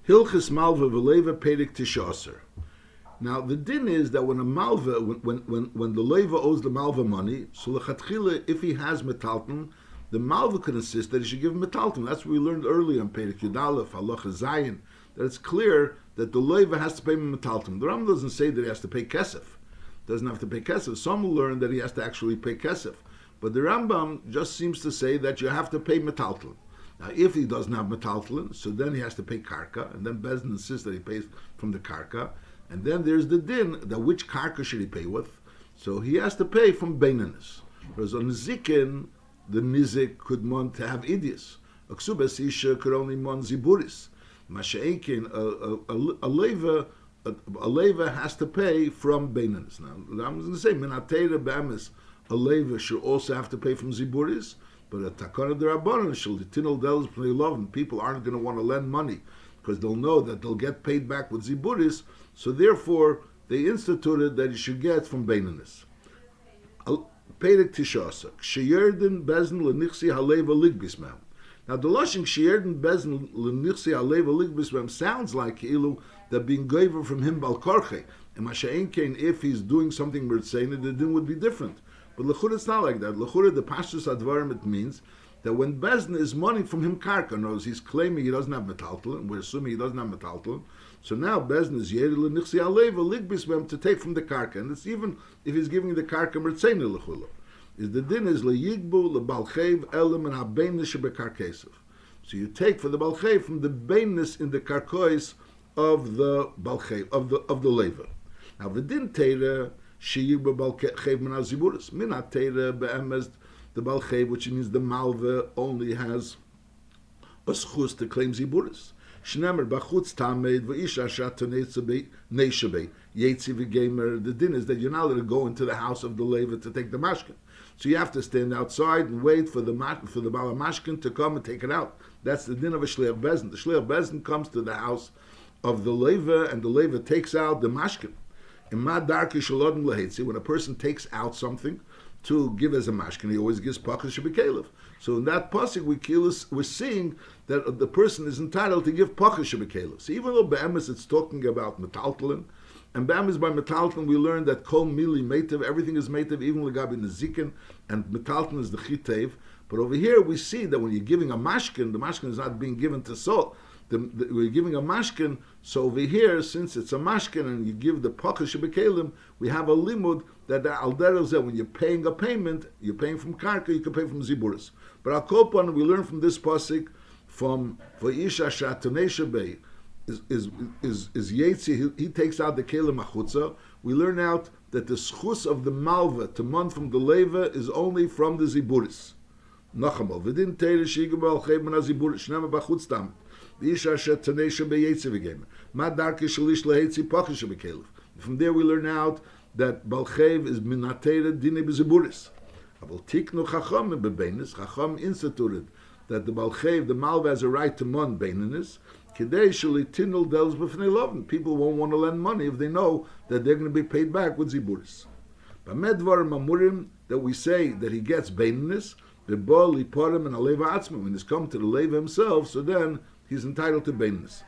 Hilchis Malveh V'Loveh Perek Tishaser. Now the din is that when a malva, when the leva owes the malva money, so lechatchila, if he has metalton, the malva could insist that he should give him metalton. That's what we learned earlier on Perek Yudalef, Halacha Zayin, that it's clear that the leva has to pay him metalton. The Rambam doesn't say that he has to pay kesef. Doesn't have to pay kesef. Some will learn that he has to actually pay kesef. But the Rambam just seems to say that you have to pay metalton. Now, if he doesn't have metalton, so then he has to pay karka, and then Bezdin insists that he pays from the karka. And then there's the din, that which karka should he pay with? So he has to pay from beinanis. Whereas on zikin, the nizik could want to have idias. A ksubas isha could only mon ziburis. Masha'ekin, a leva has to pay from beinanis. Now, I'm going to say, minatera b'amis, a leva should also have to pay from ziburis, but a takana d'rabbanan shall tinol delos b'nei lovin. People aren't going to want to lend money because they'll know that they'll get paid back with ziburis. So therefore, they instituted that he should get from beinanis. Perek Tishasa. Sheyerden bezin lenichsi haleva ligbismem. Now the lashon sheyerden bezin lenichsi haleva ligbismem sounds like ilu that being given from him balkorche. And masha'enkein, if he's doing something mertzena, the din would be different. But lechura it's not like that. Lechura the pashtus advarim, it means that when bezin is money from him karka, knows he's claiming he doesn't have metaltal, and we're assuming he doesn't have metaltal. So now Bezdin is Yeri L'Nichsi Aleva Ligbismem to take from the karka, and it's even if he's giving the karka Mertzena L'Chula. Is the din is L'Yigbu L'Balchev Elam and Habeinish Bekarkesev. So you take for the Balchev from the bainness in the karkois of the Balchev of the leva. Now the din Teira Sheyigbu Balchev Menaziburis Minat Teira Be'emez the Balchev, which means the Malveh only has a schus to claim ziburis. Shnemer bachutz tamed v'isha shatonei neishabei yetzi v'gamer. The din is that you're not allowed to go into the house of the leva to take the mashkin. So you have to stand outside and wait for the bala mashkin to come and take it out. That's the din of a shliach bezin. The shliach bezin comes to the house of the leva, and the leva takes out the mashkin. In ma darki shalodin lehetzi, when a person takes out something to give as a mashkin, he always gives pachas shebekelev. So in that pasuk we're seeing that the person is entitled to give pachas shebekelev. So even though be'emes it's talking about metaltalin, and be'emes by metaltalin we learn that kol mili meitev, everything is meitev, even legabi nezikin, and metaltalin is the chitev. But over here we see that when you're giving a mashkin, the mashkin is not being given to salt. We're giving a mashkin, so over here, since it's a mashkin and you give the pachas shebekalim, we have a limud that al derech zeh, when you're paying a payment, you're paying from karka, you can pay from ziburis. But al kolpan, we learn from this pasuk from v'isha shatonei shebei is yetzi. He takes out the kelim achutza. We learn out that the schus of the malva to mon from the leva is only from the ziburis. Nachamal v'din teire shigabal chayv min ziburis shnema bachutz tam. From there we learn out that Balchev is minatera dine beziburis. Chacham instituted that the Balchev, the Malveh, has a right to mon beinenis. People won't want to lend money if they know that they're going to be paid back with ziburis. That we say that he gets beinenis, when he's come to the leva himself, so then he's entitled to beinis.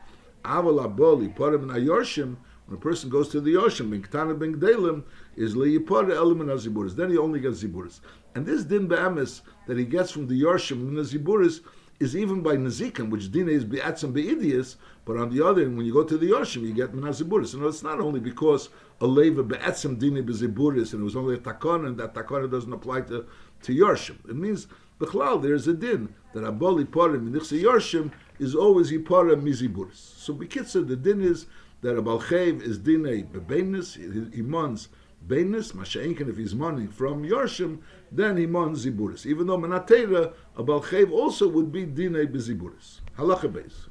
When a person goes to the Yoshim, is then he only gets ziburis. And this din be'emes that he gets from the Yoshim and the ziburis is even by nazikim, which din is be'atzim be'idias, but on the other hand, when you go to the Yoshim, you get menaziburis. And it's not only because a leva be'atzim din be'ziburis, and it was only a takana, and that takana doesn't apply to Yoshim. It means, b'chlal, there's a din that aboli parim nichse Yoshim is always yipara miziburis. So b'kitzur, the din is that a balchev is dinei bebeinis, he mons beinis, masha'inkin, if he's money from Yoshim, then he mons ziburis. Even though menatera, a balchev also would be dinei beziburis. Halacha beis.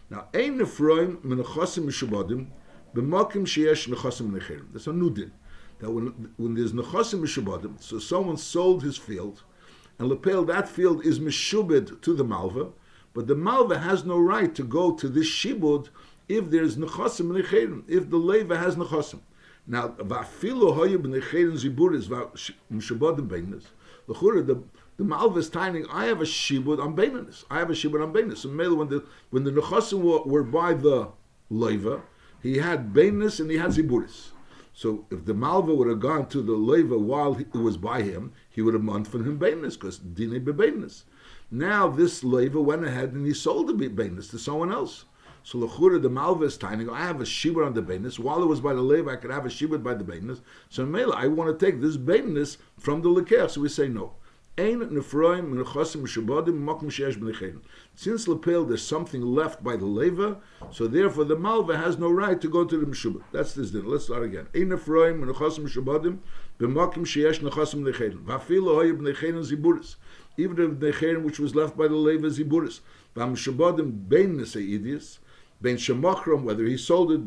Now, ein nefroim menechosim mishubadim, b'makim sheyesh nechosim necherim. That's a new din. That when there's nechosim mishubadim, so someone sold his field, and lepel, that field is mishubed to the malva, but the malva has no right to go to this shibud if there's nechosim necherim, if the leva has nechosim. Now, va'afilo hoyu b'necherim ziburis v'mishubadim beinas. The the Malveh is tiny. I have a shibud on Beininus. I have a shibud on Beininus. So when the Nechasim were by the Leva, he had Beininus and he had Ziburis. So if the Malveh would have gone to the Leva while it was by him, he would have monfed him Beininus, because Dine be Beininus. Now this Leva went ahead and he sold the Beininus to someone else. So l'chura, the Malveh is tiny. I have a shibud on the Beininus. While it was by the Leva, I could have a shibud by the Beininus. So Mela, I want to take this Beininus from the Lekech. So we say no. Since Lepel there's something left by the Leva, so therefore the Malveh has no right to go to the Meshubah. That's this din. Let's start again. Even if the Necherim which was left by the Leva Ziburis, whether he sold it,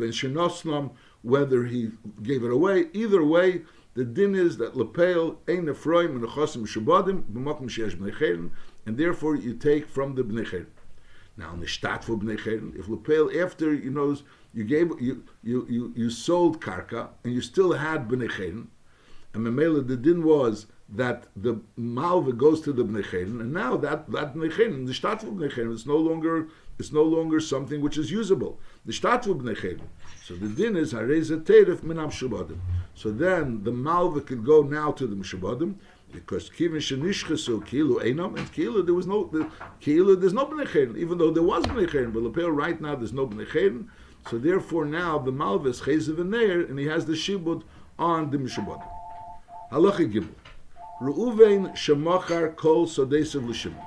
whether he gave it away, either way, the din is that Lepel ein Ephraim and Nechasim Shabadim b'makom sheyesh b'nei cheren, and therefore you take from the b'nei cheren. Now in the shtat for b'nei cheren, if Lepel after you sold karka and you still had b'nei cheren, and Memela the din was that the Malveh goes to the b'nei cheren, and now that b'nei cheren, the shtat for b'nei cheren, it's no longer something which is usable. The shtat for b'nei cheren. So the din is hareza teref minam shabadim. So then the Malveh could go now to the Mishabadim, because kivin shenishchesu kilu einam, and kilu there's no b'nei cheren, even though there was b'nei cheren, but Lepel right now there's no b'nei cheren. So therefore now the Malveh is chezev v'neir, and he has the shibud on the Mishabadim. Halacha gimel. Reuven shemachar kol sodesav l'Shimon.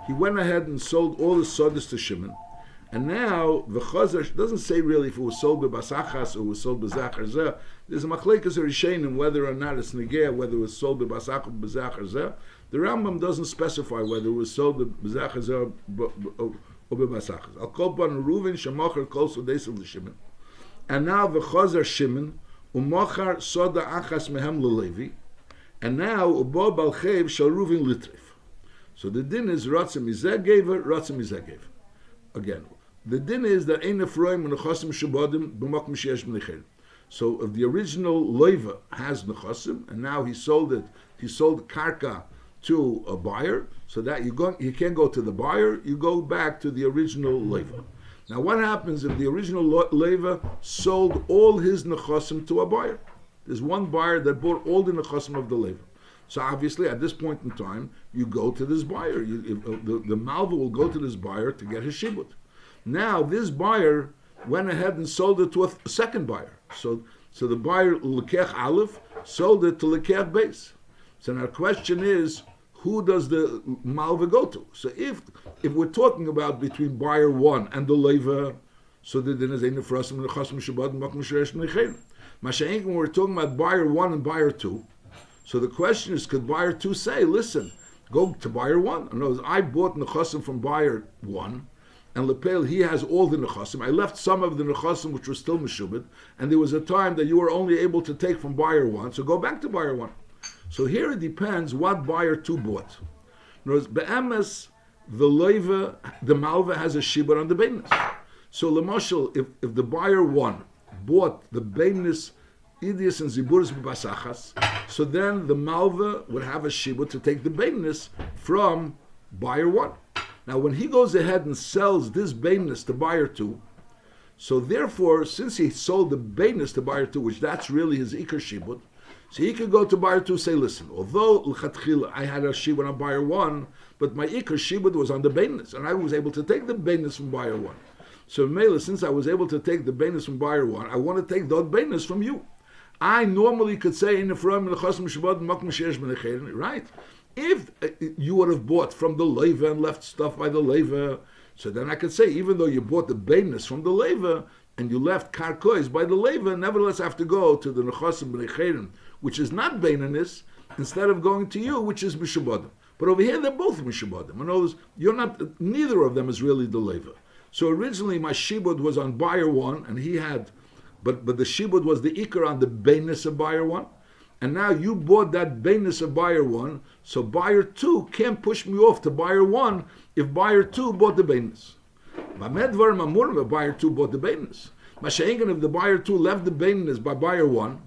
He went ahead and sold all his sodas to Shimon. And now the Chazar doesn't say really if it was sold by Basachas or it was sold by Zach or Zeh. There's a machlekes or rishenim whether or not it's negeh, whether it was sold by Basach or by Zach or Zeh. The Rambam doesn't specify whether it was sold by Zach or Zeh or by Basachas. Al kol pan Reuven shemachar kol sodesav l'Shimon. And now the Chazar Shimon umachar soda achas mehem l'Levi. And now ubo balchev shal Reuven litrif. So the din is ratzim mizeh gever, ratzim mizeh gever. Again, the din is that ein Ephraim and nechasim shabadim b'makom sheyesh b'nei cheren. So if the original Leva has nechasim and now he sold karka to a buyer, so that you can't go to the buyer, you go back to the original Leva. Now what happens if the original Leva sold all his nechasim to a buyer? There's one buyer that bought all the nechasim of the Leva. So obviously, at this point in time, you go to this buyer. The Malveh will go to this buyer to get his shibud. Now, this buyer went ahead and sold it to a second buyer. So the buyer Lekech Aleph sold it to Lekech Beis. So now the question is, who does the Malveh go to? So if we're talking about between buyer 1 and the Leva, so the din is ein Ephraim and nechasim shabbat makom sheyesh b'nei cheren. Masha'enkin, when we're talking about buyer 1 and buyer 2. So the question is, could buyer 2 say, listen, go to buyer 1? In other words, I bought nechasim from buyer 1, and Lepel, he has all the nechasim. I left some of the nechasim which were still meshubed, and there was a time that you were only able to take from buyer 1, so go back to buyer 1. So here it depends what buyer 2 bought. In other words, be'emes, the Malveh has a shibud on the beinis. So Lamashal, if the buyer 1 bought the beinis Idias and Ziburis b'Basachas, so then the Malveh would have a shibud to take the beinis from buyer 1. Now when he goes ahead and sells this beinis to buyer 2, so therefore, since he sold the beinis to buyer 2, which that's really his ikar shibud, so he could go to buyer 2 and say, listen, although l'chatchila I had a shibud on buyer 1, but my ikar shibud was on the beinis, and I was able to take the beinis from buyer 1. So Mela, since I was able to take the beinis from buyer 1, I want to take that beinis from you. I normally could say in the right? If you would have bought from the Leva and left stuff by the Leva, so then I could say, even though you bought the beinis from the Leva and you left karkois by the Leva, nevertheless I have to go to the nechasim b'nei cheren, which is not beinis, instead of going to you, which is mishabadim. But over here they're both mishabadim. In other words, neither of them is really the Leva. So originally my shibud was on buyer 1, and he had. But the shibud was the ikar on the beinis of buyer 1, and now you bought that beinis of buyer 1, so buyer 2 can't push me off to buyer 1 if buyer 2 bought the beinis. Bamedvar mamur, if buyer 2 bought the beinis. Masha'engan, if the buyer 2 left the beinis by buyer 1,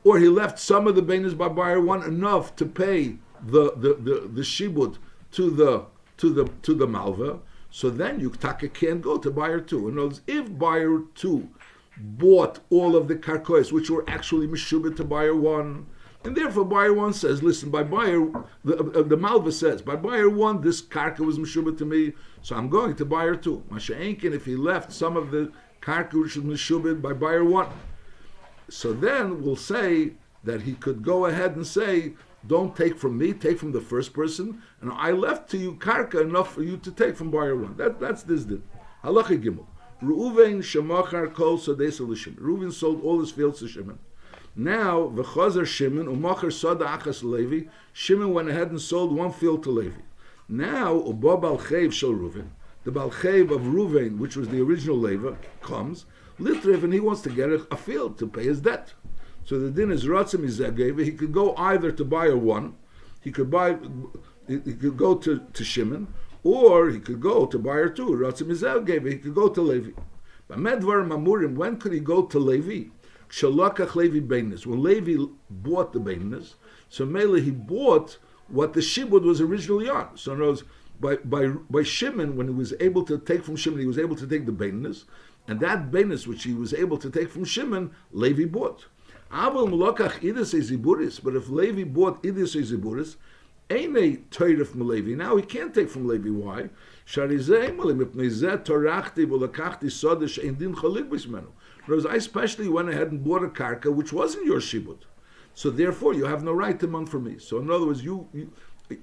or he left some of the beinis by buyer 1 enough to pay the shibud to the malva, so then you taka can't go to buyer 2. In other words, if buyer 2 bought all of the karkois which were actually meshubit to buyer 1, and therefore buyer 1 says, listen, by buyer the malva says, by buyer 1 this karka was meshubit to me, so I'm going to buyer 2. Masha'enkin, if he left some of the karka which was meshubit by buyer 1, so then we'll say that he could go ahead and say, don't take from me, take from the first person, and I left to you karka enough for you to take from buyer 1. That's this din. Halacha Gimel. Reuven shemachar kol sodes l'Shimon. Reuven sold all his fields to Shimon. Now v'chazer Shimon umachar sada achas Levi. Shimon went ahead and sold one field to Levi. Now uba balchev shel Reuven, the balchev of Reuven, which was the original Levi, comes litrev, and he wants to get a field to pay his debt. So the din is ratzim izageva. He could go either to buyer 1, he could go to Shimon, or he could go to buyer 2. Ratzim izageva. He could go to Levi. But medvar mamurim, when could he go to Levi? Shalakach Levi beinis. When Levi bought the beinis, so Mele he bought what the shibud was originally on. So in other words, by Shimon, when he was able to take from Shimon, he was able to take the beinis, and that beinis which he was able to take from Shimon, Levi bought. But if Levi bought idis ziburis, eine teirif from Levi. Now he can't take from Levi. Why? Because I especially went ahead and bought a karka which wasn't your shibud. So therefore you have no right to mon from me. So in other words,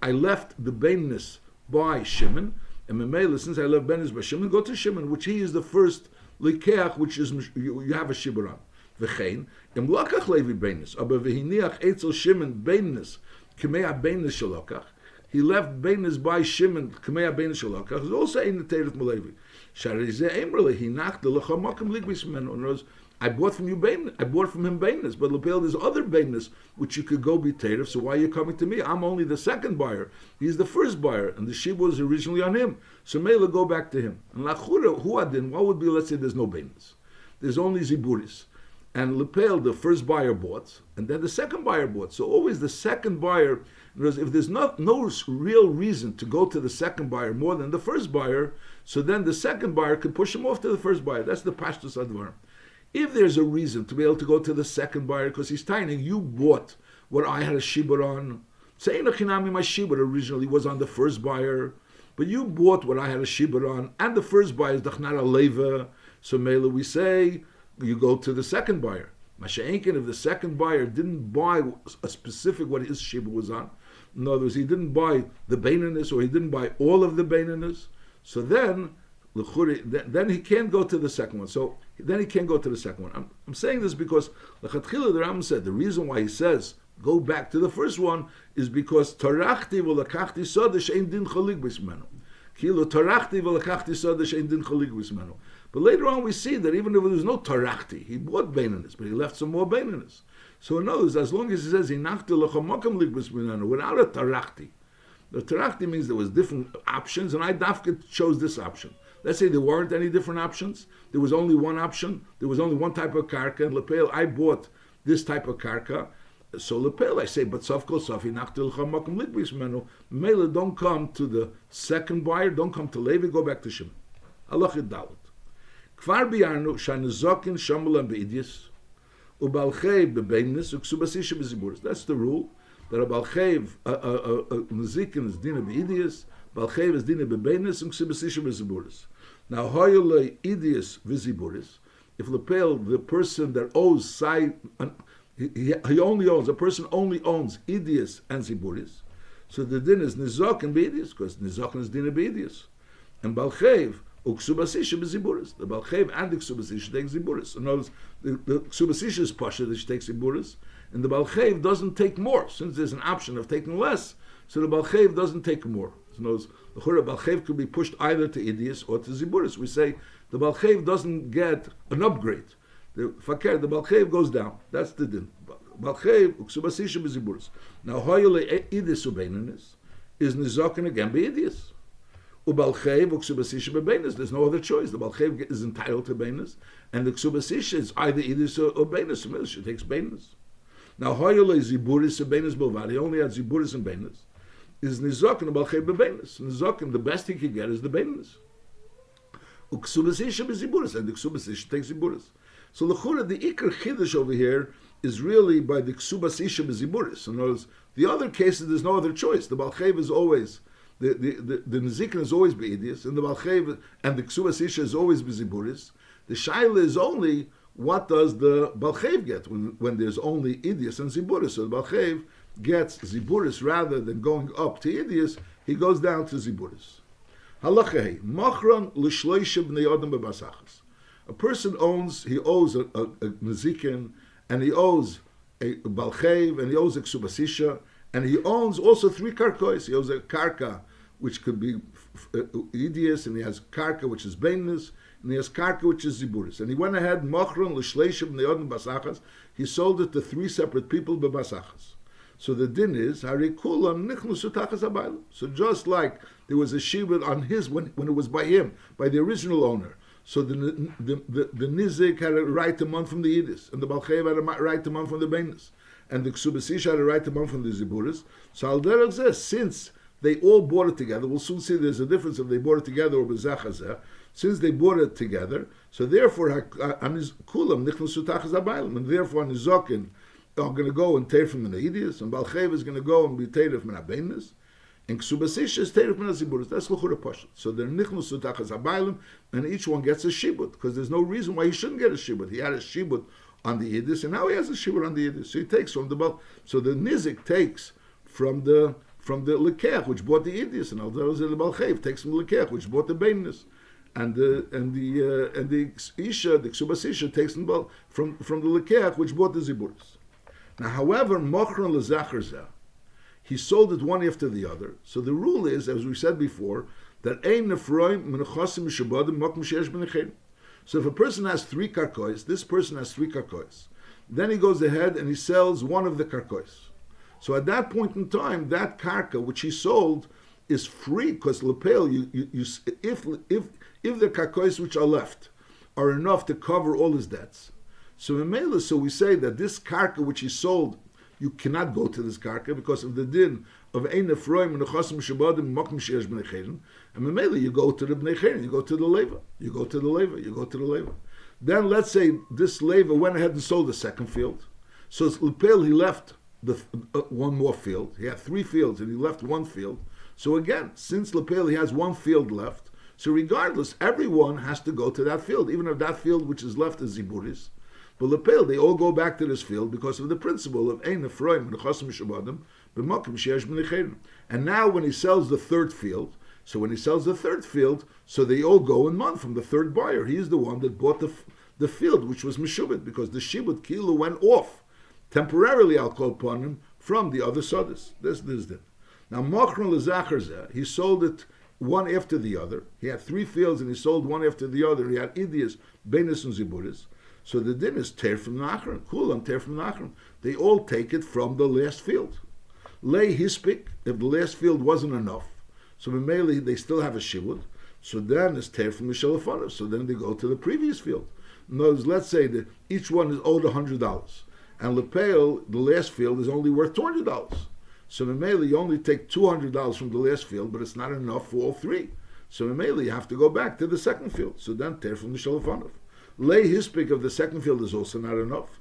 I left the beinis by Shimon, and Memela, since I left beinis by Shimon, go to Shimon, which he is the first likeach, which is you have a shibud on. V'chein, im lakach Levi beinis, aber v'hiniach etzel Shimon beinis, k'mei beinis shalokach. He left beinis by Shimon, k'mei beinis shalokach. Is also in the teirif Malevi. Sharizeh emrele hinach delachamakim ligbis menu. I bought from you beinis. I bought from him beinis, but lepel there's other beinis which you could go be teirif. So why are you coming to me? I'm only the second buyer. He's the first buyer, and the shibud was originally on him. So mele go back to him. And lachura huadin. What would be? Let's say there's no beinis. There's only ziburis. And Lepel, the first buyer bought, and then the second buyer bought. So always the second buyer, if there's no real reason to go to the second buyer more than the first buyer, so then the second buyer can push him off to the first buyer. That's the pashtus advar. If there's a reason to be able to go to the second buyer, because he's tiny, you bought what I had a shibur on. Say Nachinami, my shibur originally was on the first buyer, but you bought what I had a shibur on, and the first buyer is Dachnara Leva. So Mela, we say, you go to the second buyer. Masha'enkin, if the second buyer didn't buy a specific what his shibud was on, in other words, he didn't buy the beininus or he didn't buy all of the beininus, so then he can't go to the second one. So then he can't go to the second one. I'm saying this because L'chatchila the Rambam said the reason why he says go back to the first one is because tarachti v'lakachti sodesh ein din chalig b'smenu. Kilo tarachti v'lakachti sodesh ein din chalig b'smenu. But later on we see that even if there was no tarachti, he bought beininus, but he left some more beininus. So in other words, as long as he says hinachti l'chamakam ligbus b'smenu without a tarachti, the tarachti means there was different options, and I dafka chose this option. Let's say there weren't any different options. There was only one option. There was only one type of karka. And lepel, I bought this type of karka. So lepel, I say, but sof kol sof hinachti l'chamakam ligbus b'smenu. Mela, don't come to the second buyer. Don't come to Levi. Go back to Shimon. Halachit dalet. Kvar biyarnu shanizokin shamulam beidiyas ubalchev bebeinis uksubasisha beziburis. That's the rule that a balchev nizikin is dina beidiyas, balchev is dina bebeinis uksubasisha beziburis. Now hoyole idiyas viziburis. If lepel, the person that owes side, he only owns, a person only owns idiyas and ziburis. So the din is nizokin beidiyas because nizokin is dina beidiyas, and balchev. Uksubasisha beziburis. The balchev and the ksubasisha take ziburis. In other words, the ksubasisha is pasha that she takes ziburis, and the balchev doesn't take more. Since there's an option of taking less, so the balchev doesn't take more. In other words, the balchev could be pushed either to idias or to ziburis. We say the balchev doesn't get an upgrade. The fakir, the balchev goes down. That's the din. Balchev uksubasisha beziburis. Now hoyele idis ubeinanis is nizokin again be idias. Ubalchev uksubasisha bebeinis. There's no other choice. The balchev is entitled to beinis, and the ksubasisha is either idis or beinis. So she takes beinis. Now, Hoyole Ziburis and Benes Bilvad, he only had Ziburis and Benes, is Nizokin about Chayb Benes. Nizokin, the best he could get is the Benes. Uksubas Isha be Ziburis, and the Ksubas Isha takes Ziburis. So the Iker Chiddush over here is really by the Ksubas Isha be Ziburis. In other words, the other cases, there's no other choice. The Balchev is always, the Nizikin is always Be'idius, and the Balchev and the Ksubas Isha is always Beziburis. The Shaila is only, what does the Balchev get when there's only Idius and Ziburis? So the Balchev gets Ziburis rather than going up to Idius, he goes down to Ziburis. Halachah, Machron l'shloisha b'nei Adam b'basachas. A person owes a Nizikin, and he owes a Balchev, and he owes a Ksubasisha, and he owns also 3 karkois. He owes a karka, which could be Idius, and he has karka, which is Beinus, and he has karka, which is Ziburis. And he went ahead, Machron l'shleishim b'nei basachas, he sold it to 3 separate people b'basachas. So the din is, harikulam nichnusu tachas habaylim. So just like there was a shibud on his, when it was by him, by the original owner, so the Nizik had a right to month from the Yidis, and the Balchev had a right to month from the Beinus, and the Ksubasish had a right to month from the Ziburis. So al derech zeh, since they all bought it together, we'll soon see there's a difference if they bought it together or b'zachazeh. Since they bought it together, so therefore kulam nichnusu tachas habaylim, and therefore Nizokin are going to go and take from the Yidis, and Balchev is going to go and be taken from the Beinus. And Ksubasish is taken from the Ziburis. That's L'chura Pashut. So they're Nichnus Tachas Habaylim, and each one gets a Shibut, because there's no reason why he shouldn't get a Shibut. He had a Shibut on the Yidis, and now he has a Shibut on the Yidis. So he takes from the Bal. So the Nizik takes from the Lekech, which bought the Yidis, and Al-Daraz the Balchev takes from the Lekech, which bought the Beinus. And the Isha, the Ksubasisha, takes from the Lekech, which bought the Ziburis. Now, however, Mochron L'Zachar Zeh, he sold it one after the other. So the rule is, as we said before, that ein nefroim menechosim mishabadim mokum sheyesh b'nechim. So if a person has 3 karkois, this person has 3 karkois. Then he goes ahead and he sells one of the karkois. So at that point in time, that karka which he sold is free, because lepel, if the karkois which are left are enough to cover all his debts. So in Mela, so we say that this karka which he sold, you cannot go to this karka because of the din of ein nefroim and nechasim shabadim makom sheyesh b'nei chayrin. And Mela, you go to the b'nei chayrin, you go to the leva, you go to the leva. Then let's say this leva went ahead and sold the second field. So Lepel, he left the one more field. He had 3 fields and he left 1 field. So again, since Lepel, he has 1 field left. So regardless, everyone has to go to that field, even if that field which is left is Ziburis. But Lepel, they all go back to this field because of the principle of ein nefroim and nechasim shabadim b'makom sheyesh b'nei chayrin. And now when he sells the 3rd field, so they all go in month from the 3rd buyer. He is the one that bought the field which was meshubit, because the shibut kilu went off temporarily, I'll call upon him, from the other sodas. This is it. Now Mochron L'Zachar Zeh, he sold it one after the other. He had 3 fields and he sold one after the other. He had Idias, Beinus and Ziburis. So the din is tear from Nachron, Kulam tear from Nachron. They all take it from the last field. Lay hispik, if the last field wasn't enough, so mainly they still have a shivud. So then it's tear from the shalafonov. So then they go to the previous field. In other words, let's say that each one is owed $100, and Lepel, the last field, is only worth $200. So mainly you only take $200 from the last field, but it's not enough for all 3. So mainly you have to go back to the second field. So then tear from the shalafonov. Lay hispik of the second field is also not enough.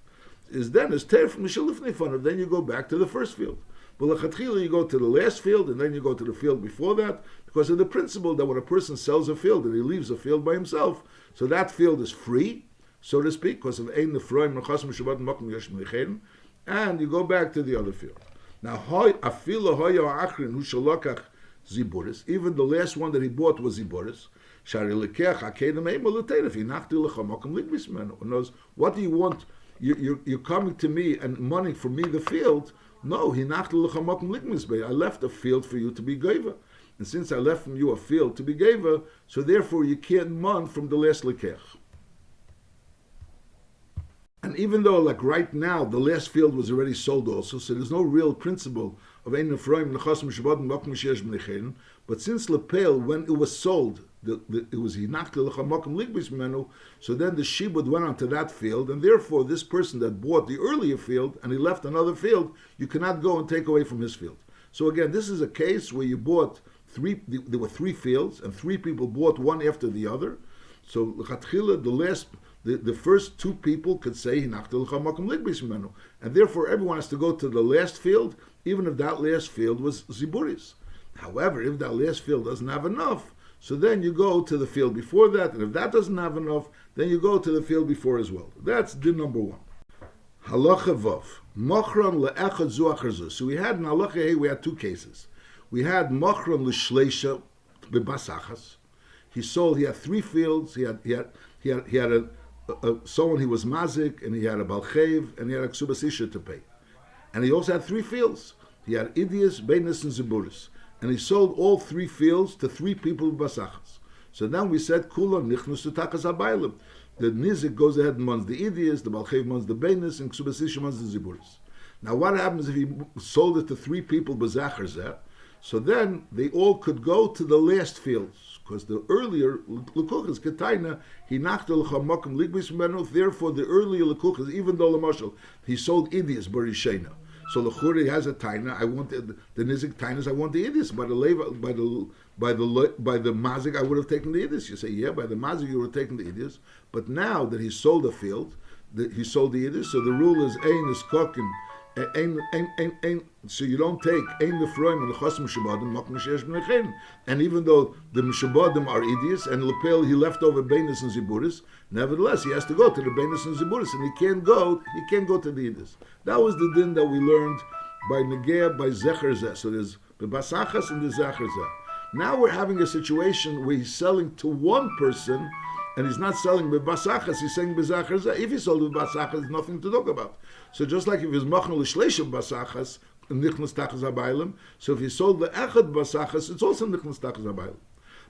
Is tear from the shalifnei fanav. Then you go back to the first field. But lechatchila you go to the last field and then you go to the field before that, because of the principle that when a person sells a field and he leaves a field by himself, so that field is free, so to speak, because of ein nefroim nechasim shabbat makom yesh b'nei, and you go back to the other field. Now afilu hoya achrin hu shalokach ziburis. Even the last one that he bought was ziburis. What do you want? You're coming to me and money for me the field. No, I left a field for you to be geva. And since I left from you a field to be geva, so therefore you can't mon from the last lekech. And even though like right now the last field was already sold also, so there's no real principle of Ein Ephraim Nechassim Shabbat Makom Sheyesh B'Nechein. But since Lepel, when it was sold, it was Hinachtel L'Chamakom Ligbis Menu, so then the Shibud went onto that field, and therefore this person that bought the earlier field and he left another field, you cannot go and take away from his field. So again, this is a case where you bought there were three fields, and three people bought one after the other. So L'Chatchila, the first two people could say Hinachtel L'Chamakom Ligbis Menu, and therefore everyone has to go to the last field, even if that last field was Ziburis. However, if that last field doesn't have enough, so then you go to the field before that, and if that doesn't have enough, then you go to the field before as well. That's din number one. Halacha Vav. Mochron le'echad zu achar zu. So we had in Halacha Hey, we had two cases. We had Mochron l'shleisha b'basachas. He had three fields. He had someone he was mazik, and he had a balchev, and he had a ksubasisha to pay. And he also had three fields. He had Idias, Beinis, and Ziburis. And he sold all three fields to three people basachas. So then we said, Kula nichnus to takas habaylim. The nizik goes ahead and mons the Idias, the balchev mons the Beinis, and ksubasisha mons the Ziburis. Now what happens if he sold it to three people basachar zeh? So then they all could go to the last fields, because the earlier lekuchas ketaina he nachtel chamakim ligbis menu. Therefore, the earlier lekuchas, even though lemashal he sold idias barishena, so lechuri has a taina. I want the nizik tainas. I want the idias. By the mazik, I would have taken the idias. You say, yeah, by the mazik you would have taken the idias. But now that he sold the field, he sold the idias. So the rule is ein is kokin. So you don't take ein lefroim and lechasim shabadim makom sheyesh b'nechein. And even though the shabadim are idiots and lepel he left over beinis and ziburis, nevertheless he has to go to the beinis and ziburis, and he can't go to the idiots. That was the din that we learned by negea by zecher zeh. So there's the basachas and the zecher zeh. Now we're having a situation where he's selling to one person, and he's not selling b'basachas, he's selling b'zachar zeh. If he sold b'basachas, there's nothing to talk about. So just like if he's machno l'shleisha b'basachas, nichnas tachas habaylim, so if he sold the echad b'basachas, it's also nichnas tachas habaylim.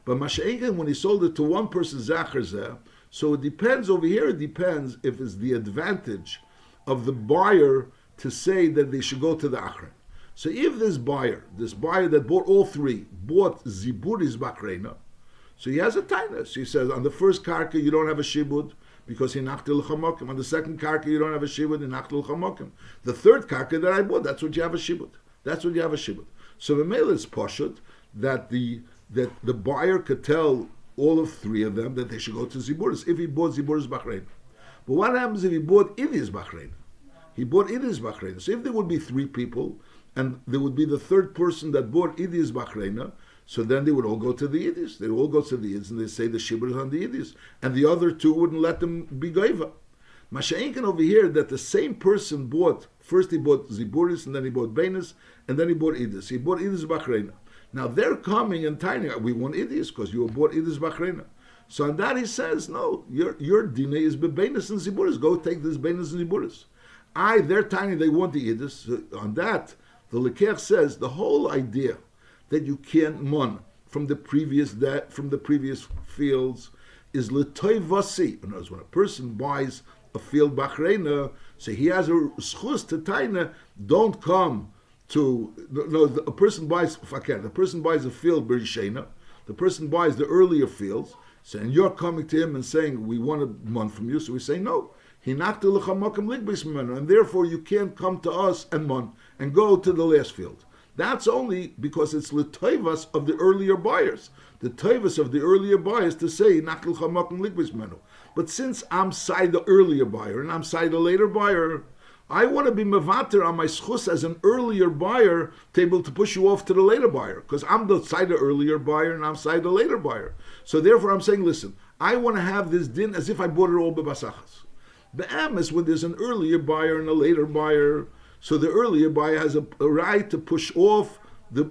But masha'egen, when he sold it to one person zachar zeh, so it depends over here, it depends if it's the advantage of the buyer to say that they should go to the achron. So if this buyer that bought all three, bought ziburis b'achreina, so he has a taina. So he says, on the first karka you don't have a shibud because he nachtel l'chamokim. On the second karka you don't have a shibud, he nachtel l'chamokim. The third karka that I bought, that's what you have a shibud. So the mail is poshut that the buyer could tell all of three of them that they should go to ziburis if he bought ziburis b'achrein. But what happens if he bought idis b'achrein? He bought idis b'achrein. So if there would be three people, and there would be the third person that bought idis b'achrein, so then they would all go to the Yiddish. They would all go to the Yiddish and they say the Shibur is on the Yiddish. And the other two wouldn't let them be Goiva. Masha'inkin over here that the same person first he bought Ziburis, and then he bought Beinis, and then he bought Yiddish. He bought Yiddish Bachreina. Now they're coming and tiny, we want Yiddish because you bought Yiddish Bachreina. So on that he says, no, your dine is Beinis and Ziburis. Go take this Beinis and Ziburis. They're tiny, they want the Yiddish. So on that, the Lekech says the whole idea that you can't mon from the previous fields is l'toy vasi. In other words, when a person buys a field b'achreina, so he has a schus to taina. Don't come to a person buys a field b'rishena. The person buys the earlier fields, so and you're coming to him and saying we want a mon from you. So we say no. Hinaktu l'chamakam ligbis mimenu, and therefore you can't come to us and mon and go to the last field. That's only because it's l'toivas of the earlier buyers. The toivas of the earlier buyers to say nachil chamakim ligbis menu. But since I'm side the earlier buyer and I'm side the later buyer, I want to be mevater on my schus as an earlier buyer to able to push you off to the later buyer, because I'm the side the earlier buyer and I'm side the later buyer. So therefore I'm saying, listen, I want to have this din as if I bought it all b'basachas. The am is when there's an earlier buyer and a later buyer. So the earlier buyer has a right to push off the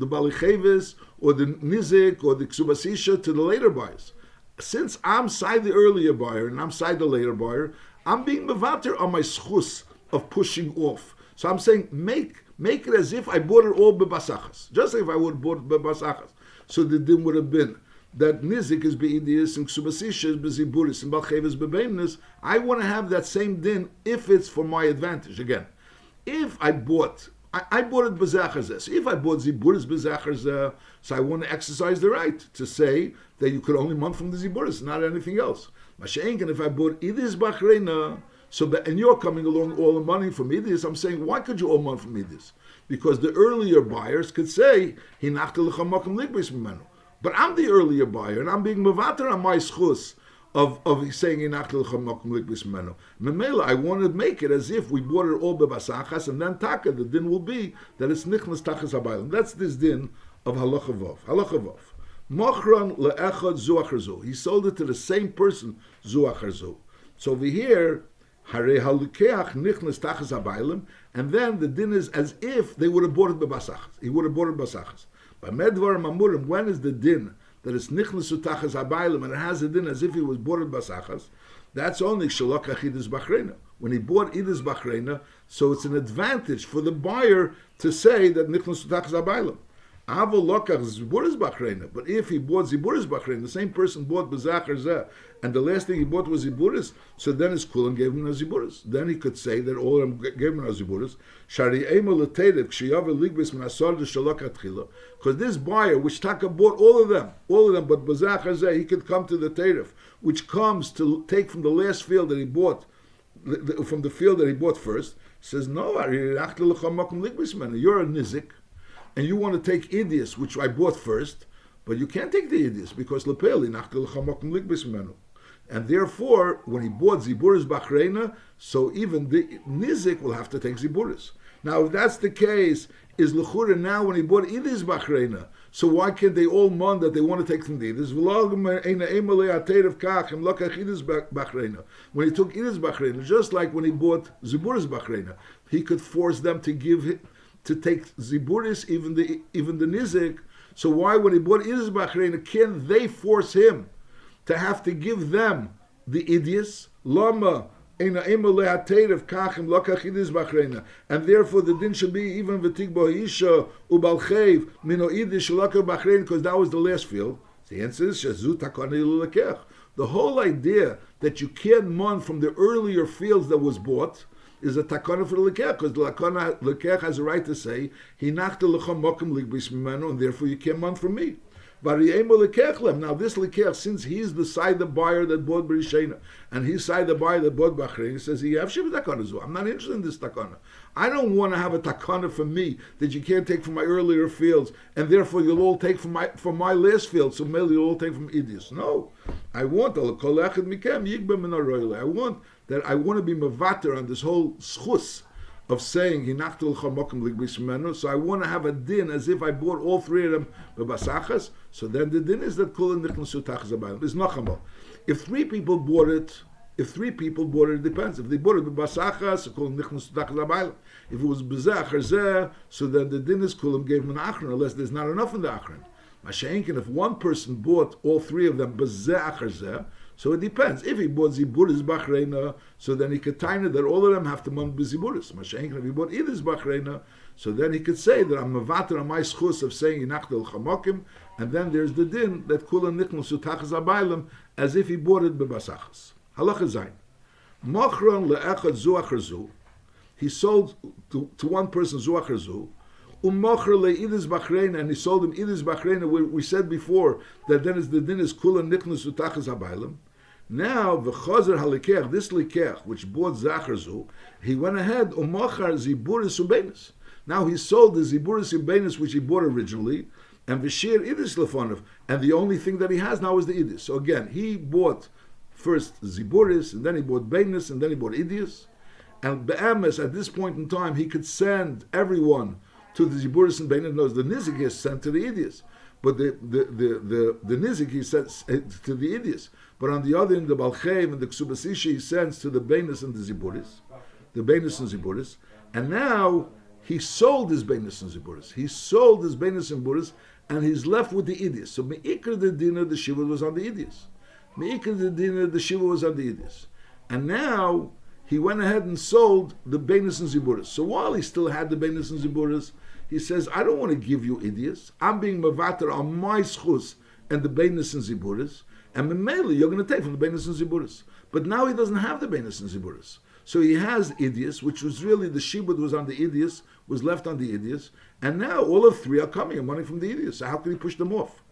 balicheves or the nizik or the ksubasisha to the later buyers. Since I'm side the earlier buyer and I'm side the later buyer, I'm being mevater on my schus of pushing off. So I'm saying make it as if I bought it all bebasachas, just like if I would have bought it bebasachas. So the din would have been that nizik is be'idius and ksubasisha is beziburis and balchev is bebeimnis. I want to have that same din if it's for my advantage. Again, if I bought I bought it b'zachar. So if I bought ziburis b'zachar, so I want to exercise the right to say that you could only month from the ziburis, not anything else. Masha'enken, if I bought idis b'achreina, and you're coming along all the money from idis, I'm saying, why could you all month from idis? Because the earlier buyers could say, hinachta l'cha makom ligbis mimenu. But I'm the earlier buyer, and I'm being mevater on my schus of saying hinachta l'cha makom ligbis mimenu. Memela, I want to make it as if we bought it all bebasachas, and then taka, the din will be that it's nichnas tachas habaylim. That's this din of halacha vov. Halacha vov. Mochran le'echad zu achar zu. He sold it to the same person, zu achar zu. So over here, Hare halukeach nichnas tachas habaylim, and then the din is as if they would have bought it bebasachas. He would have bought it bebasachas. By medvar mamurim, when is the din that it's nichnas tachas habaylim and it has a din as if he was bought it bebasachas? That's only shalokach idis bachreina. When he bought idis bachreina, so it's an advantage for the buyer to say that nichnas tachas habaylim. But if he bought ziburis bachrein, the same person bought bezachar zeh, and the last thing he bought was ziburis, so then his kulan gave him a ziburis. Then he could say that all of them gave him a ziburis. Because this buyer, which Taka bought all of them, but bezachar zeh, he could come to the teirif, which comes to take from the last field that he bought, from the field that he bought first. Says no, you're a nizik. And you want to take idios, which I bought first, but you can't take the idios because lepeli nachtel chamakum ligbis menu. And therefore, when he bought ziburis bachreina, so even the nizik will have to take ziburis. Now, if that's the case, is lechura now when he bought idios bachreina? So why can't they all mon that they want to take from the idios? When he took idios bachreina, just like when he bought ziburis bachreina, he could force them to give to take ziburis, even the nizik. So why, when he bought idis bachreina, can they force him to have to give them the idios? Lama ena ema lehaterev kachim lokach idis bachreina, and therefore the din should be even v'tigbo isha ubalchev mino idis shalokach bachreina, because that was the last field. The answer is shazu takana ilulekech. The whole idea that you can't mon from the earlier fields that was bought is a takana for the lekech, because the lekech has a right to say hinachta lecha mokum ligbis mimenu, and therefore you can't mon from me. Now this lekech, since he's the side the buyer that bought b'rishena, and he's side the buyer that bought b'achrein, he says he have shiva takana zu. I'm not interested in this takana. I don't want to have a takana for me that you can't take from my earlier fields, and therefore you'll all take from my last field. So maybe you'll all take from idios. No, I want I want to be mevater on this whole schus of saying hinachtul chamokim ligbis menu. So I want to have a din as if I bought all three of them bebasachas. So then the din is that kol nichnasu tachas habaylim. It's nachamo. If three people bought it, it depends. If they bought it bebasachas, kol nichnasu tachas habaylim. If it was bezachar zeh, so then the din is kulam gave him an achron, unless there's not enough in the achron. Masha'enken, if one person bought all three of them bezachar zeh, so it depends. If he bought ziburis bachreina, so then he could time it that all of them have to mon b'ziburis. Masha'enken, if he bought idis bachreina, so then he could say that I'm mevater on my schus of saying inachtel chamokim, and then there's the din that kula nichnu sutachas abaylim, as if he bought it bebasachas. Halacha zayin. Mochron le'echad zu achar zu. He sold to one person zu achar zu. Umocher le'idis bachreina, and he sold him idis bachreina. We said before that then is the din is kula nichnu sutachas abaylim. Now the chazer halikech, this likech which bought zachar zu, he went ahead umochar ziburis ubenis. Now he sold the ziburis ubenis which he bought originally, and v'shir idis lefonov, and the only thing that he has now is the idis. So again, he bought first ziburis, and then he bought benis, and then he bought idis. And be'emes, at this point in time, he could send everyone to the ziburis and benis. Knows the nizik is sent to the idis, but the nizik he sends to the idis. But on the other end, the balchev and the ksubasishi he sends to the benis and the ziburis, the benis and ziburis. And now he sold his benis and ziburis. He sold his benis and ziburis, and he's left with the idis. So meikar the dinner, the shiva was on the idis. Meikar the dinner, the shiva was on the idis. And now he went ahead and sold the benis and ziburis. So while he still had the benis and ziburis, he says, I don't want to give you idis. I'm being mavater on my schus and the benis and ziburis. And memeli, you're going to take from the benis and ziburis. But now he doesn't have the benis and ziburis. So he has idius, which was really the shibud was on the idius, was left on the idius, and now all of three are coming and money from the idius. So how can he push them off?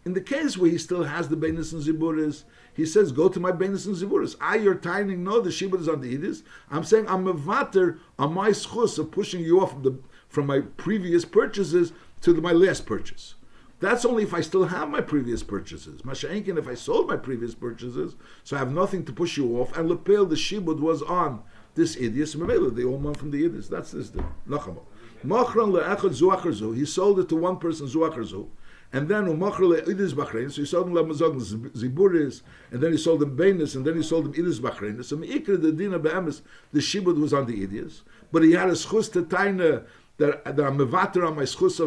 In the case where he still has the Beinis and Ziburis, he says, go to my Beinis and Ziburis. You're tiny, no, the shibud is on the idius. I'm saying I'm mevater on my schus of pushing you off from my previous purchases to my last purchase. That's only if I still have my previous purchases. Masha'enkin, if I sold my previous purchases, so I have nothing to push you off, and lepel, the shibud was on this idius, they all won from the idius. That's this thing. Nachamo. Machran le'echad zuachar zu. He sold it to one person, zuachar zu. And then umachar le'idis bachrein. So he sold him lamazog ziburis, and then he sold him beinis, and then he sold him idis bachrein. So meikra the dina be'emes, the shibud was on the idius, but he had a schus to taina that I'm mevater on my schus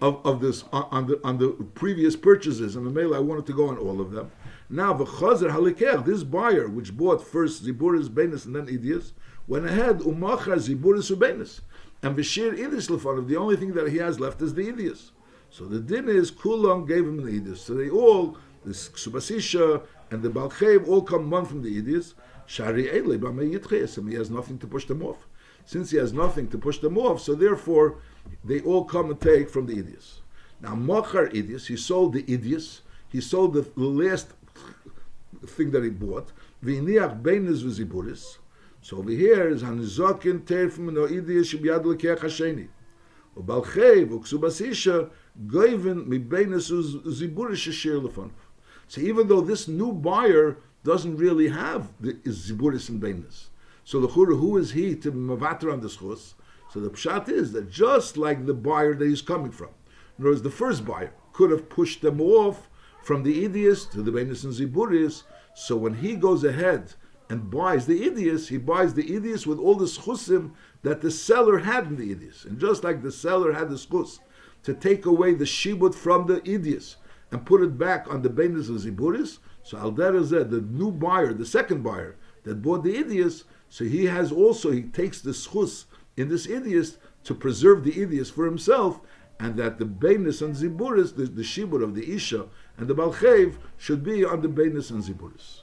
of this on the previous purchases, and the mail I wanted to go on all of them. Now v'chazer halikech, this buyer which bought first ziburis, beinis, and then idius, went ahead umachar ziburis ubeinis, and v'shir idis lefanov. The only thing that he has left is the idius. So the din is Kulon gave him an idius. So they all, this Ksubasisha and the Balchev, all come one from the idius. Shari Eile B'mei Yitches, and he has nothing to push them off. Since he has nothing to push them off, so therefore they all come and take from the idius. Now Machar idius, he sold the idius. He sold the last thing that he bought. V'iniach beinis v'ziburis. So over here is Hanizokin terfim no idius shebiyad lekech hasheni. Ubalchev uksubasisha goyven mi beinis ziburis sheshir lefon. So even though this new buyer doesn't really have the ziburis and beinis, so the chura, who is he to mavater on the schus? So the pshat is that just like the buyer that he's coming from, in other words, the first buyer could have pushed them off from the idius to the beinis and ziburis. So when he goes ahead and buys the idius, he buys the idius with all the schusim that the seller had in the idius. And just like the seller had the schus to take away the shibud from the idius and put it back on the beinis and ziburis, so al derazeh, the new buyer, the second buyer that bought the idius, so he takes the schus in this idius to preserve the idius for himself, and that the beinis and ziburis, the shibud of the isha and the balchev, should be on the beinis and ziburis.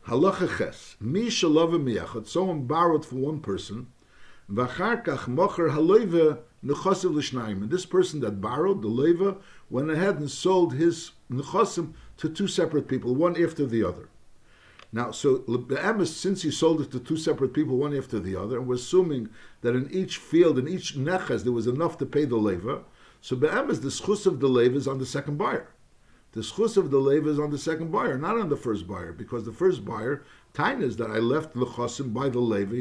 Halacha ches, mi shalaveh miyachad, someone borrowed from one person, v'achar kach mocher haloveh nechosiv l'shnayim, and this person that borrowed, the leva, went ahead and sold his nechosim to two separate people, one after the other. Now, so since he sold it to two separate people, one after the other, and we're assuming that in each field, in each neches, there was enough to pay the leva, so be'emes, the schus of the leva is on the second buyer. The schus of the leva is on the second buyer, not on the first buyer, because the first buyer, tain is that I left lechosim by the leva,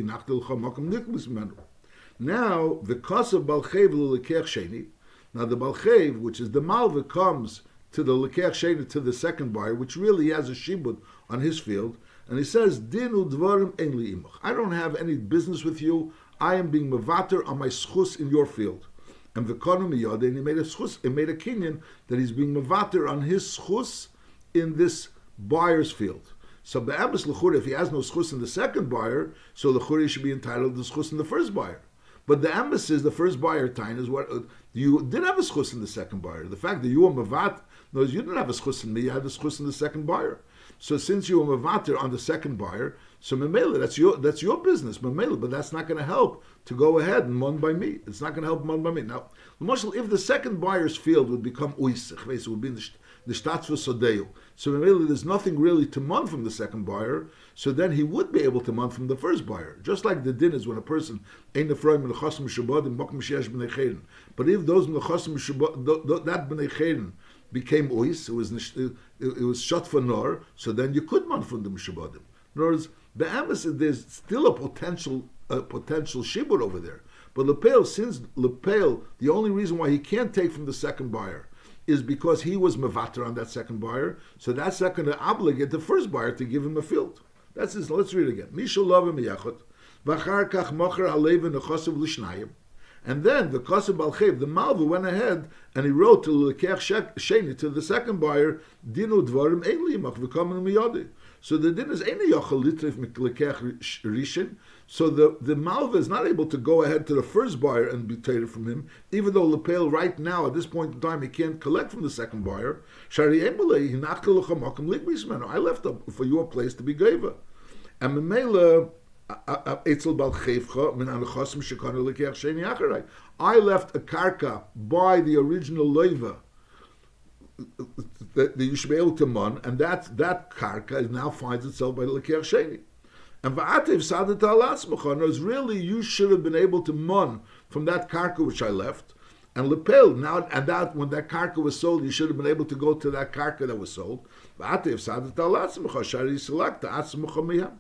now, the kos of balchev l'lekech sheni, now the balchev, which is the malveh, comes to the lekech sheni, to the second buyer, which really has a shibud on his field, and he says, Dinu dvarim ein li imach. I don't have any business with you. I am being mevater on my schus in your field. And v'konu miyad, and he made a schus, he made a kinyan that he's being mevater on his schus in this buyer's field. So be'abas l'chur, if he has no schus in the second buyer, so l'chur should be entitled to schus in the first buyer. But the emphasis is the first buyer time is what you did have a schus in the second buyer. The fact that you were mevat, knows you didn't have a schus in me, you had a schus in the second buyer. So since you were mevater on the second buyer, so memela, that's your business, memela, but that's not going to help to go ahead and mon by me. It's not going to help mon by me. Now, if the second buyer's field would become uisich, it would be the statzvus sodeu. So memela, there's nothing really to mon from the second buyer. So then he would be able to mon from the first buyer. Just like the din is when a person ain't afraid of nechasim shabadim makom sheyesh b'nei chayrin. But if those nechasim shabadim, that b'nei chayrin became ois, it was shot for nor, so then you could mon from the mishabadim. In other words, there's still a potential shibur over there. But lepel, since lepel, the only reason why he can't take from the second buyer is because he was mevater on that second buyer, so that's not going to obligate the first buyer to give him a field. That's his. Let's read it again. Mishal love miyachot, v'achar kach mocher alev nechosiv l'shnayim. And then the Kosev Balchev, the Malveh, went ahead and he wrote to Lekech Sheni, to the second buyer, Dinu Dvarim Ein Limach V'Kamen Miyadi. So the din is Ein Yochel Litrif Lekech Rishon. So the Malveh is not able to go ahead to the first buyer and be taken from him, even though Lepel right now at this point in time he can't collect from the second buyer. Shari Emelei Hinachkel L'Chamakim Likmismeno. I left up for your place to be Geva. And Memela, Eitzel Bal Chevcha, Min Anachosim Shekana Lekeach Sheni Acharai. I left a karka by the original loiva that you should be able to mon, and that karka now finds itself by the Lekeach Sheni. And Va'atev Sadat Alatzmacha knows really you should have been able to mon from that karka which I left, and lepel now, and that when that karka was sold, you should have been able to go to that karka that was sold. Va'atev Sadat Alatzmacha Shari Selakta Atzmacha Miyam.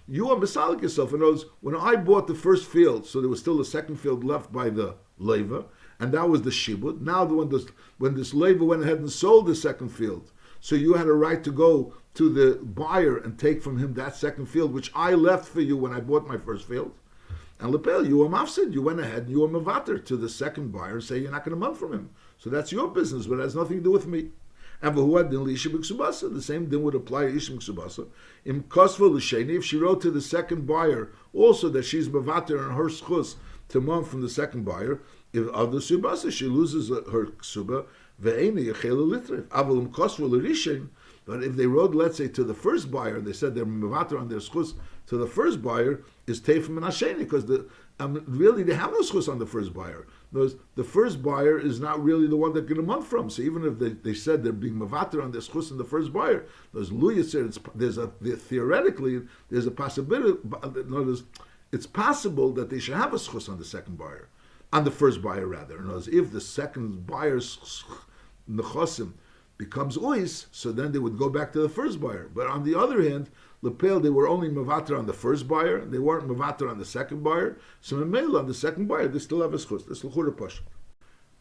You are misalik yourself. In other words, when I bought the first field, so there was still a second field left by the leva, and that was the shibud. Now, when this leva went ahead and sold the second field, so you had a right to go to the buyer and take from him that second field, which I left for you when I bought my first field. And lepel, you were mafsid. You went ahead and you were mavater to the second buyer and say you're not going to month from him. So that's your business, but it has nothing to do with me. And the same thing would apply to Ishim Ksubasa. In Kosva L'Sheni, if she wrote to the second buyer also that she's mavater and her schus to month from the second buyer, if of the Subasa she loses her Ksuba, ve'eni yechel litre. Avalum Kosva L'Rishin. But if they wrote, let's say, to the first buyer, they said they're mavater on their schus to the first buyer, is teifim and Hasheni, because really they have no schus on the first buyer. The first buyer is not really the one they're going to month from. So even if they said they're being mavater on their schus in the first buyer, theoretically there's a possibility. It's possible that they should have a schus on the second buyer, on the first buyer rather. In other words, if the second buyer's nechosim becomes uis, so then they would go back to the first buyer. But on the other hand, lepel, they were only mavater on the first buyer, they weren't mavater on the second buyer. So memela on the second buyer, they still have a schus. This l'chura pasha.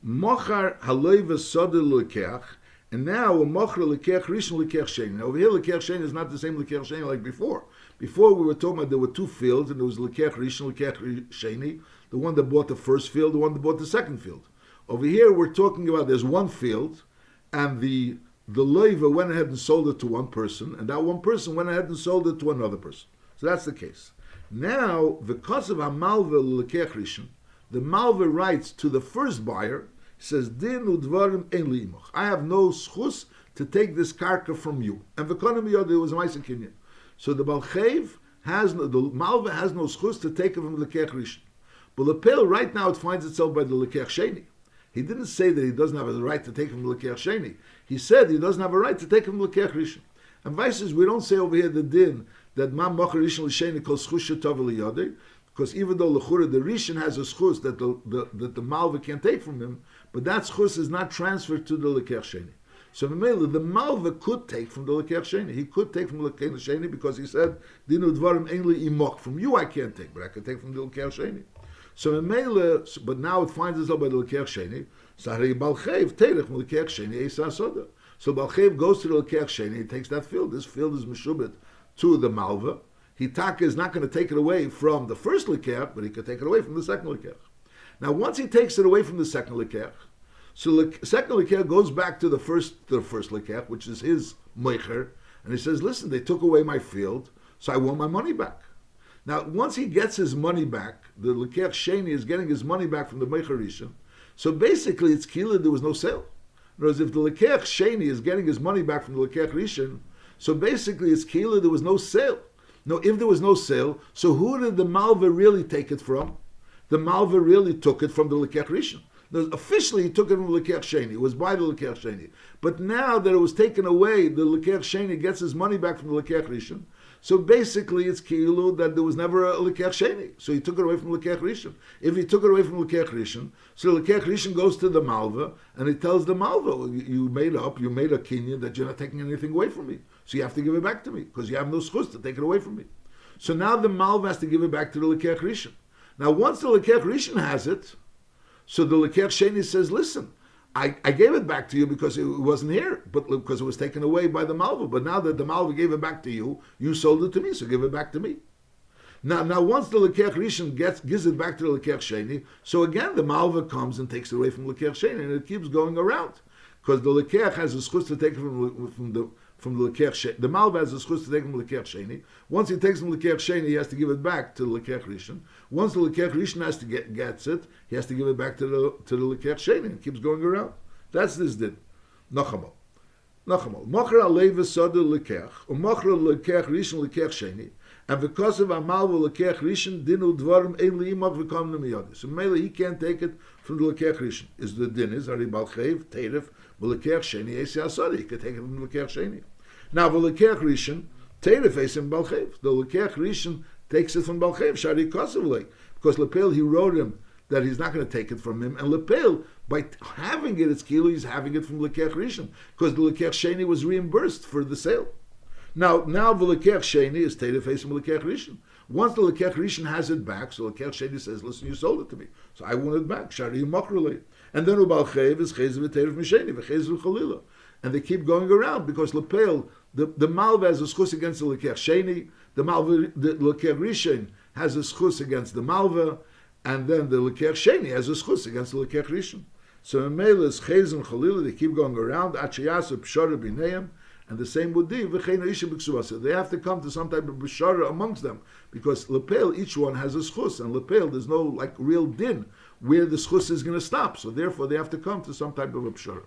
Mochar haleiva soda lekeach, and now a mochar lekeach rishon lekeach sheni. Over here, lekeach sheni is not the same lekeach sheni like before. Before we were talking about there were two fields, and there was lekeach rishon, lekeach sheni, the one that bought the first field, the one that bought the second field. Over here, we're talking about there's one field, and the loiva went ahead and sold it to one person, and that one person went ahead and sold it to another person. So that's the case. Now, because of Malveh V'Loveh rishon, the Malveh writes to the first buyer, says, Din udvarim ein li imoch. I have no schus to take this karka from you. And v'konim yodeh was a ma'aser kinyan. So the Balchev the Malveh has no schus to take it from the Lekech rishon. But lepel, right now, it finds itself by the Lekech sheni. He didn't say that he doesn't have a right to take from the Lekech sheni. He said he doesn't have a right to take from the Lekech rishon. And vice is, we don't say over here the din that mam mocher rishon l'sheni kol schus shetov l'yodei, because even though l'chura the rishon has a schus that the Malveh can't take from him, but that schus is not transferred to the Lekech sheni. So the Malveh could take from the Lekech sheni. He could take from the Lekech sheni because he said dinu dvarim ein li imok. From you I can't take, but I can take from the Lekech sheni. So but now it finds itself by the Lekech sheni. So Balchev teirech from the Lekech sheni eisa soda. So Balchev goes to the Lekech sheni. He takes that field. This field is meshubet to the Malveh. Hitaka is not going to take it away from the first Lekech, but he could take it away from the second Lekech. Now, once he takes it away from the second Lekech, so the second Lekech goes back to the first Lekech, which is his Meicher, and he says, listen, they took away my field, so I want my money back. Now, once he gets his money back, the Lekech Sheni is getting his money back from the Meicher Rishon, so basically it's Kila, there was no sale. In other words, if the Lekech Sheni is getting his money back from the Lekech Rishon, so basically it's Kila, there was no sale. No, if there was no sale, so who did the Malveh really take it from? The Malveh really took it from the Lekech Rishon. Officially, he took it from the Lekech Sheni. It was by the Lekech Sheni. But now that it was taken away, the Lekech Sheni gets his money back from the Lekech Rishon. So basically, it's Kilu that there was never a Lekech Sheni. So he took it away from Lekech Rishon. If he took it away from Lekech Rishon, so Lekech Rishon goes to the Malveh, and he tells the Malveh, you made a kinyan that you're not taking anything away from me. So you have to give it back to me, because you have no schus to take it away from me. So now the Malveh has to give it back to the Lekech Rishon. Now once the Lekech Rishon has it, so the Lekech Sheni says, listen, I gave it back to you because it wasn't here, but because it was taken away by the Malveh. But now that the Malveh gave it back to you, you sold it to me, so give it back to me. Now once the Lekech Rishon gives it back to the Lekech Sheni, so again the Malveh comes and takes it away from Lekech Sheni, and it keeps going around. Because the Lekech has a schus to take it from the Lekech Sheni. The Malveh has a schus to take it from the Lekech Sheni. Once he takes from the Lekech Sheni, he has to give it back to the Lekech Rishon. Once the Lekech Rishon gets it, he has to give it back to the Lekech Sheni. It keeps going around. That's this din. Nachamal. Mocher alei v'soda Lekech, or mocher Lekech Rishon Lekech Sheni, And because of Malveh V'Loveh Rishon, Dinu Dvarim Ein Li'imach V'Kom Nemiyadis. So Mele, he can't take it from the V'Loveh Rishon. Is the din is Ari Balchev Teiref V'Loveh Sheni Esi Asari. He could take it from the V'Loveh Sheni. Now V'Loveh Rishon Teiref Esim Balchev. The V'Loveh Rishon takes it from Balchev Shari Kosovle, because Lepel he wrote him that he's not going to take it from him, and Lepel by having it, it's Kilo, he's having it from V'Loveh Rishon, because the V'Loveh Sheni was reimbursed for the sale. Now V'Loveh Sheni is Teiref Esim V'Loveh Rishon. Once the V'Loveh Rishon has it back, so V'Loveh Sheni says, listen, you sold it to me, so I want it back. Shari Yimachrulei. And then Ubalchev is Chezev V'Teiref Misheni V'Chezev Chalila. And they keep going around because Lepel, the Malveh has a schus against the V'Loveh Sheni, the V'Loveh Rishon has a schus against the Malveh, and then the V'Loveh Sheni has a schus against the V'Loveh Rishon. So in Mele is Chezev and Chalila, they keep going around, Achayasu Pshara B'Neim, and the same would be V'chein Isha B'Ksuvasa. They have to come to some type of B'Shara amongst them, because Lepel, each one has a schus, and Lepel, there's no like real din where the schus is going to stop, so therefore they have to come to some type of a Pshara.